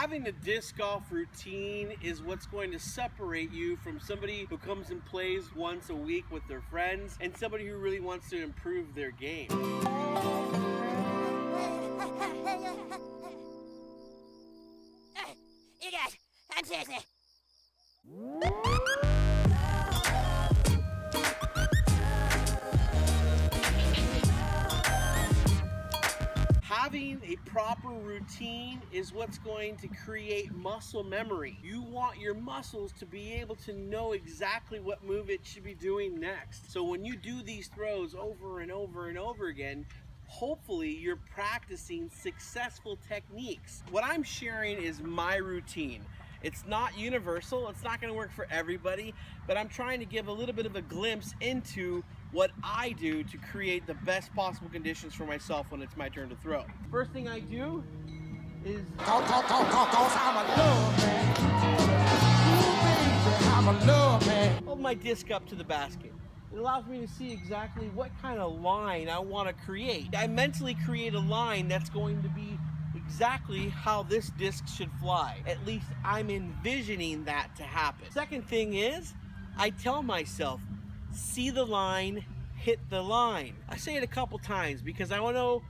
Having a disc golf routine is what's going to separate you from somebody who comes and plays once a week with their friends and somebody who really wants to improve their game. You guys, I'm seriously. Having a proper routine is what's going to create muscle memory. You want your muscles to be able to know exactly what move it should be doing next. So when you do these throws over and over and over again, hopefully you're practicing successful techniques. What I'm sharing is my routine. It's not universal, it's not gonna work for everybody, but I'm trying to give a little bit of a glimpse into what I do to create the best possible conditions for myself when it's my turn to throw. First thing I do is I'm a love man. I'm a love man. hold my disc up to the basket. It allows me to see exactly what kind of line I want to create. I mentally create a line that's going to be exactly how this disc should fly. At least I'm envisioning that to happen. Second thing is, I tell myself, see the line, hit the line. I say it a couple times because I know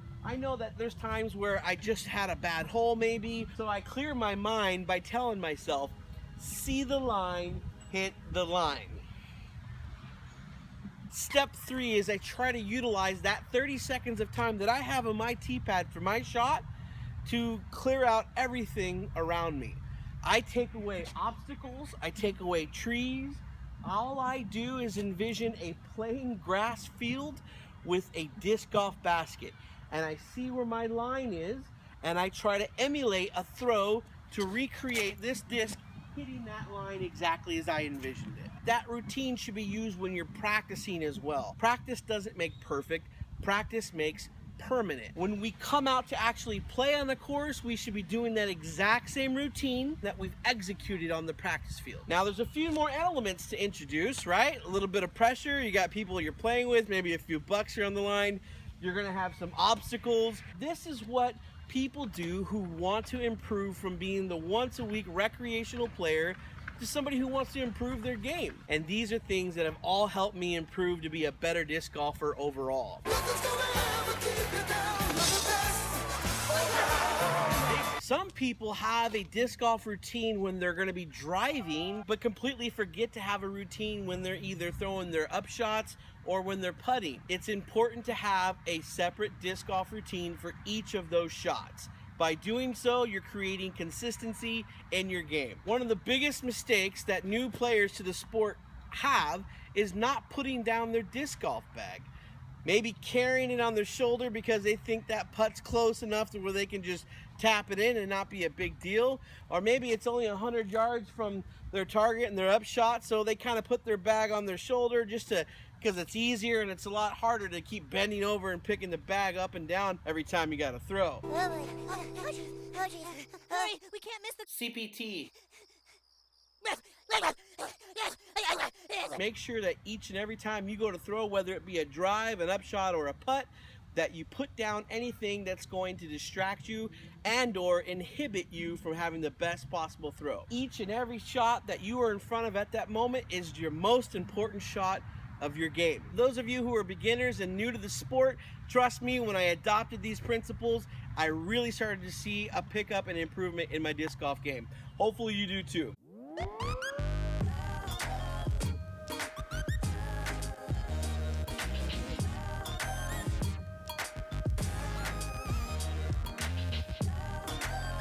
that there's times where I just had a bad hole maybe, so I clear my mind by telling myself, see the line, hit the line. Step 3 is I try to utilize that 30 seconds of time that I have on my tee pad for my shot to clear out everything around me. I take away obstacles, I take away trees. All I do is envision a plain grass field with a disc golf basket. And I see where my line is, and I try to emulate a throw to recreate this disc hitting that line exactly as I envisioned it. That routine should be used when you're practicing as well. Practice doesn't make perfect, practice makes permanent. When we come out to actually play on the course, we should be doing that exact same routine that we've executed on the practice field. Now there's a few more elements to introduce, right? A little bit of pressure, you got people you're playing with, maybe a few bucks are on the line, you're gonna have some obstacles. This is what people do who want to improve from being the once a week recreational player to somebody who wants to improve their game. And these are things that have all helped me improve to be a better disc golfer overall. Some people have a disc golf routine when they're going to be driving, but completely forget to have a routine when they're either throwing their up shots or when they're putting. It's important to have a separate disc golf routine for each of those shots. By doing so, you're creating consistency in your game. One of the biggest mistakes that new players to the sport have is not putting down their disc golf bag. Maybe carrying it on their shoulder because they think that putt's close enough to where they can just tap it in and not be a big deal. Or maybe it's only 100 yards from their target and their up shot, so they kind of put their bag on their shoulder because it's easier and it's a lot harder to keep bending over and picking the bag up and down every time you got to throw. Oh, geez. Hurry, we can't miss the CPT. Yes. Make sure that each and every time you go to throw, whether it be a drive, an upshot, or a putt, that you put down anything that's going to distract you and or inhibit you from having the best possible throw. Each and every shot that you are in front of at that moment is your most important shot of your game. Those of you who are beginners and new to the sport, trust me, when I adopted these principles, I really started to see a pickup and improvement in my disc golf game. Hopefully you do too.